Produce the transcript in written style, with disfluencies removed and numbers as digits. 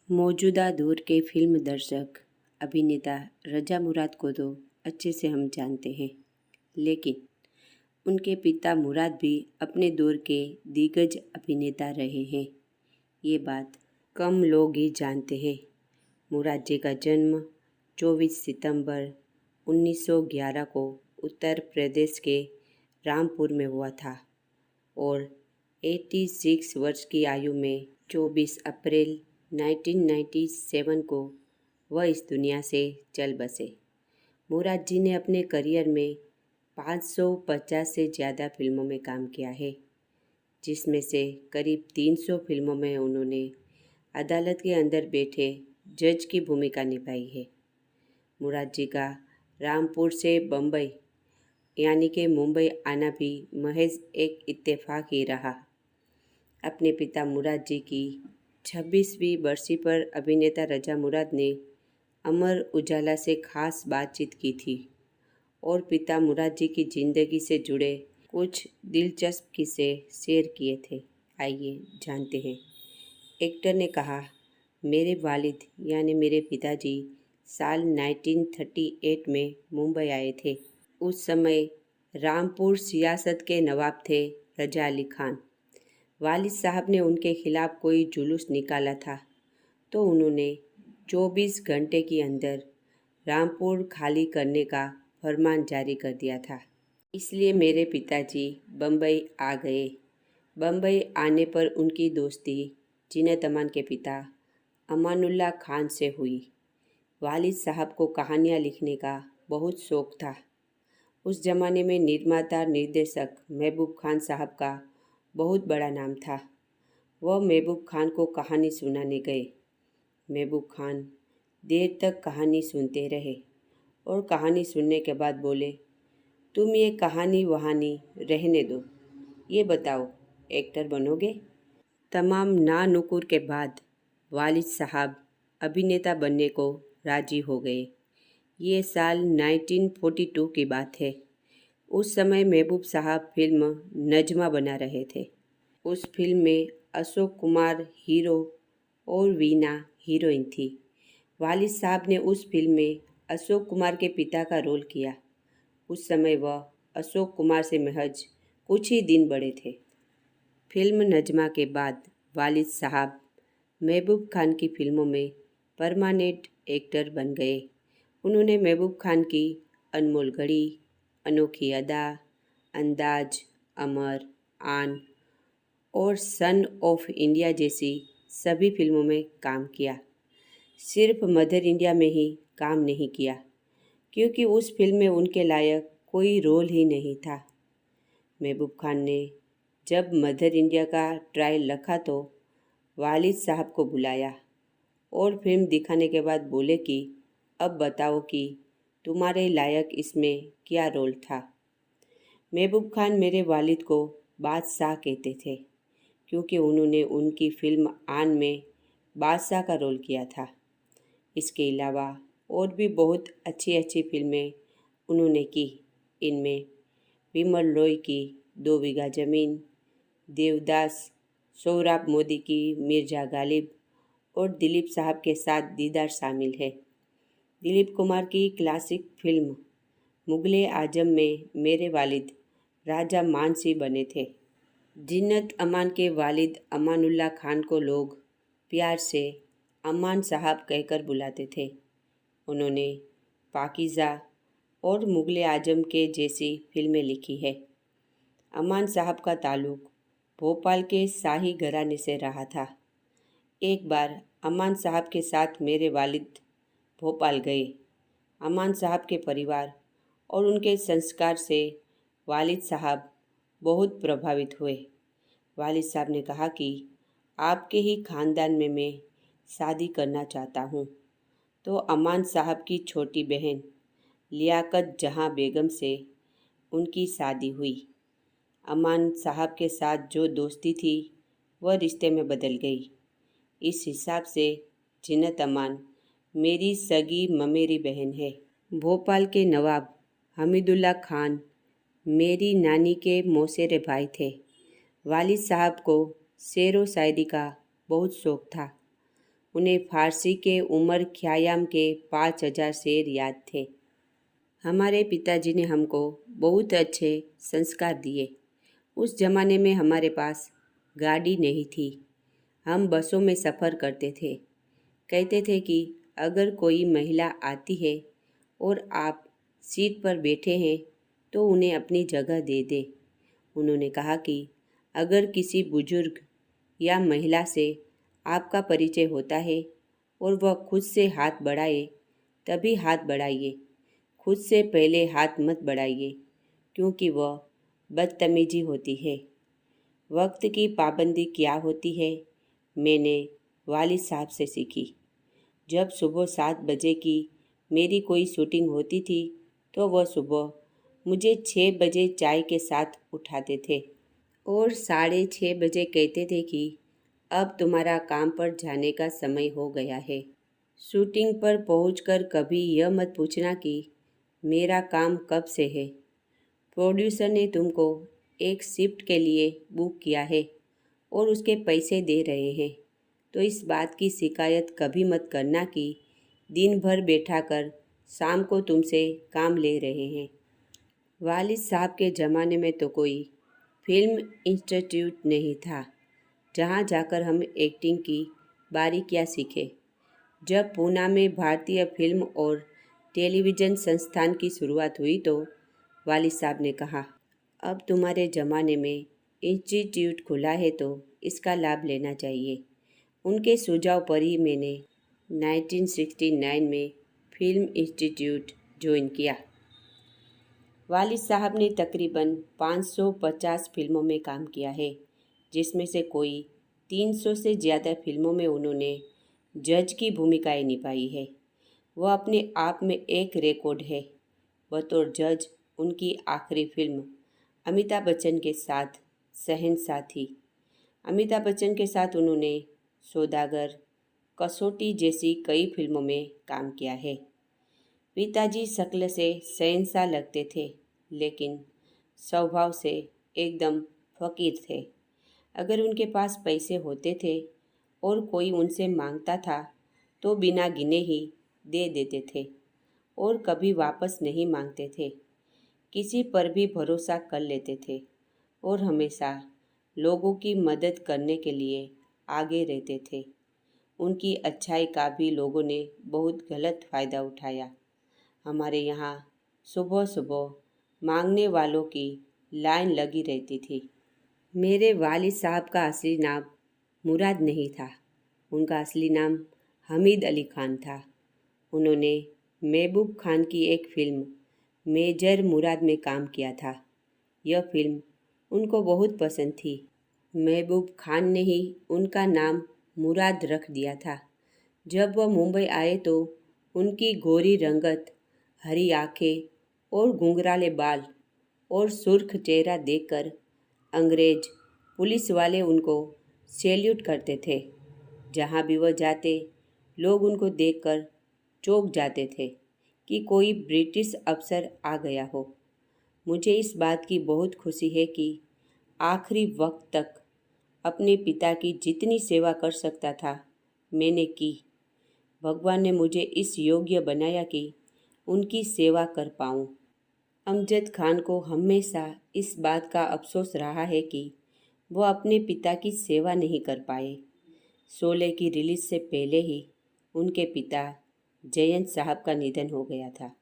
मौजूदा दौर के फिल्म दर्शक अभिनेता रजा मुराद को तो अच्छे से हम जानते हैं, लेकिन उनके पिता मुराद भी अपने दौर के दिग्गज अभिनेता रहे हैं। ये बात कम लोग ही जानते हैं। मुराद जी का जन्म 24 सितंबर 1911 को उत्तर प्रदेश के रामपुर में हुआ था और 86 वर्ष की आयु में 24 अप्रैल 1997 को वह इस दुनिया से चल बसे। मुराद जी ने अपने करियर में 550 से ज़्यादा फिल्मों में काम किया है, जिसमें से करीब 300 फिल्मों में उन्होंने अदालत के अंदर बैठे जज की भूमिका निभाई है। मुराद जी का रामपुर से बम्बई यानी कि मुंबई आना भी महज एक इत्तेफाक ही रहा। अपने पिता मुराद जी की 26वीं बरसी पर अभिनेता रजा मुराद ने अमर उजाला से खास बातचीत की थी और पिता मुराद जी की ज़िंदगी से जुड़े कुछ दिलचस्प किस्से शेयर किए थे। आइए जानते हैं। एक्टर ने कहा, मेरे वालिद यानी मेरे पिताजी साल 1938 में मुंबई आए थे। उस समय रामपुर सियासत के नवाब थे रजा अली खान। वालिद साहब ने उनके खिलाफ कोई जुलूस निकाला था तो उन्होंने 24 घंटे के अंदर रामपुर खाली करने का फरमान जारी कर दिया था। इसलिए मेरे पिताजी बम्बई आ गए। बम्बई आने पर उनकी दोस्ती जीनत अमान के पिता अमानुल्लाह खान से हुई। वालिद साहब को कहानियाँ लिखने का बहुत शौक़ था। उस ज़माने में निर्माता निर्देशक महबूब खान साहब का बहुत बड़ा नाम था। वह महबूब खान को कहानी सुनाने गए। महबूब खान देर तक कहानी सुनते रहे और कहानी सुनने के बाद बोले, तुम ये कहानी वहानी रहने दो, ये बताओ एक्टर बनोगे? तमाम ना नुकुर के बाद वालिद साहब अभिनेता बनने को राजी हो गए। ये साल 1942 की बात है। उस समय महबूब साहब फिल्म नजमा बना रहे थे। उस फिल्म में अशोक कुमार हीरो और वीना हीरोइन थी। वालिद साहब ने उस फिल्म में अशोक कुमार के पिता का रोल किया। उस समय वह अशोक कुमार से महज कुछ ही दिन बड़े थे। फिल्म नजमा के बाद वालिद साहब महबूब खान की फिल्मों में परमानेंट एक्टर बन गए। उन्होंने महबूब खान की अनमोल घड़ी, अनोखी अदा, अंदाज, अमर, आन और सन ऑफ इंडिया जैसी सभी फिल्मों में काम किया। सिर्फ मदर इंडिया में ही काम नहीं किया, क्योंकि उस फिल्म में उनके लायक कोई रोल ही नहीं था। महबूब खान ने जब मदर इंडिया का ट्रायल रखा तो वालिद साहब को बुलाया और फिल्म दिखाने के बाद बोले कि अब बताओ कि तुम्हारे लायक इसमें क्या रोल था। महबूब खान मेरे वालिद को बादशाह कहते थे, क्योंकि उन्होंने उनकी फिल्म आन में बादशाह का रोल किया था। इसके अलावा और भी बहुत अच्छी अच्छी फिल्में उन्होंने की। इनमें विमल रॉय की 2 बीघा ज़मीन, देवदास, सोहराब मोदी की मिर्ज़ा गालिब और दिलीप साहब के साथ दीदार शामिल है। दिलीप कुमार की क्लासिक फिल्म मुगले आजम में मेरे वालिद राजा मान सिंह बने थे। जीनत अमान के वालिद अमानुल्लाह खान को लोग प्यार से अमान साहब कहकर बुलाते थे। उन्होंने पाकीज़ा और मुगले आजम के जैसी फिल्में लिखी है। अमान साहब का ताल्लुक़ भोपाल के शाही घराने से रहा था। एक बार अमान साहब के साथ मेरे वालिद भोपाल गए। अमान साहब के परिवार और उनके संस्कार से वालिद साहब बहुत प्रभावित हुए। वालिद साहब ने कहा कि आपके ही ख़ानदान में मैं शादी करना चाहता हूँ। तो अमान साहब की छोटी बहन लियाकत जहाँ बेगम से उनकी शादी हुई। अमान साहब के साथ जो दोस्ती थी वह रिश्ते में बदल गई। इस हिसाब से जीनत अमान मेरी सगी ममेरी बहन है। भोपाल के नवाब हमीदुल्ला खान मेरी नानी के मौसेरे भाई थे। वालिद साहब को शेर व शायरी का बहुत शौक़ था। उन्हें फारसी के उमर ख़याम के 5,000 शेर याद थे। हमारे पिताजी ने हमको बहुत अच्छे संस्कार दिए। उस ज़माने में हमारे पास गाड़ी नहीं थी, हम बसों में सफ़र करते थे। कहते थे कि अगर कोई महिला आती है और आप सीट पर बैठे हैं तो उन्हें अपनी जगह दे दें। उन्होंने कहा कि अगर किसी बुजुर्ग या महिला से आपका परिचय होता है और वह खुद से हाथ बढ़ाए तभी हाथ बढ़ाइए, खुद से पहले हाथ मत बढ़ाइए, क्योंकि वह बदतमीजी होती है। वक्त की पाबंदी क्या होती है मैंने वालिद साहब से सीखी। जब सुबह 7 बजे की मेरी कोई शूटिंग होती थी तो वह सुबह मुझे 6 बजे चाय के साथ उठाते थे और 6:30 बजे कहते थे कि अब तुम्हारा काम पर जाने का समय हो गया है। शूटिंग पर पहुंचकर कभी यह मत पूछना कि मेरा काम कब से है। प्रोड्यूसर ने तुमको एक शिफ्ट के लिए बुक किया है और उसके पैसे दे रहे हैं, तो इस बात की शिकायत कभी मत करना कि दिन भर बैठा कर शाम को तुमसे काम ले रहे हैं। वालिद साहब के ज़माने में तो कोई फिल्म इंस्टीट्यूट नहीं था जहाँ जाकर हम एक्टिंग की बारीकियाँ सीखें। जब पूना में भारतीय फिल्म और टेलीविज़न संस्थान की शुरुआत हुई तो वालिद साहब ने कहा, अब तुम्हारे ज़माने में इंस्टीट्यूट खुला है तो इसका लाभ लेना चाहिए। उनके सुझाव पर ही मैंने 1969 में फिल्म इंस्टीट्यूट ज्वाइन किया। वालिद साहब ने तकरीबन 550 फिल्मों में काम किया है, जिसमें से कोई 300 से ज़्यादा फिल्मों में उन्होंने जज की भूमिकाएं निभाई है। वह अपने आप में एक रिकॉर्ड है। बतौर जज उनकी आखिरी फिल्म अमिताभ बच्चन के साथ शहंशाह थी। अमिताभ बच्चन के साथ उन्होंने सौदागर, कसौटी जैसी कई फिल्मों में काम किया है। पिताजी शक्ल से शहंशाह लगते थे, लेकिन स्वभाव से एकदम फ़कीर थे। अगर उनके पास पैसे होते थे और कोई उनसे मांगता था तो बिना गिने ही दे देते थे और कभी वापस नहीं मांगते थे। किसी पर भी भरोसा कर लेते थे और हमेशा लोगों की मदद करने के लिए आगे रहते थे। उनकी अच्छाई का भी लोगों ने बहुत गलत फ़ायदा उठाया। हमारे यहाँ सुबह सुबह मांगने वालों की लाइन लगी रहती थी। मेरे वालिद साहब का असली नाम मुराद नहीं था, उनका असली नाम हमीद अली खान था। उन्होंने महबूब खान की एक फ़िल्म मेजर मुराद में काम किया था। यह फ़िल्म उनको बहुत पसंद थी। महबूब खान ने ही उनका नाम मुराद रख दिया था। जब वह मुंबई आए तो उनकी गोरी रंगत, हरी आँखें और घुंघराले बाल और सुर्ख चेहरा देखकर अंग्रेज पुलिस वाले उनको सैल्यूट करते थे। जहाँ भी वह जाते लोग उनको देखकर चौंक जाते थे कि कोई ब्रिटिश अफसर आ गया हो। मुझे इस बात की बहुत खुशी है कि आखिरी वक्त तक अपने पिता की जितनी सेवा कर सकता था मैंने की। भगवान ने मुझे इस योग्य बनाया कि उनकी सेवा कर पाऊँ। अमजद खान को हमेशा इस बात का अफसोस रहा है कि वह अपने पिता की सेवा नहीं कर पाए। शोले की रिलीज़ से पहले ही उनके पिता जयंत साहब का निधन हो गया था।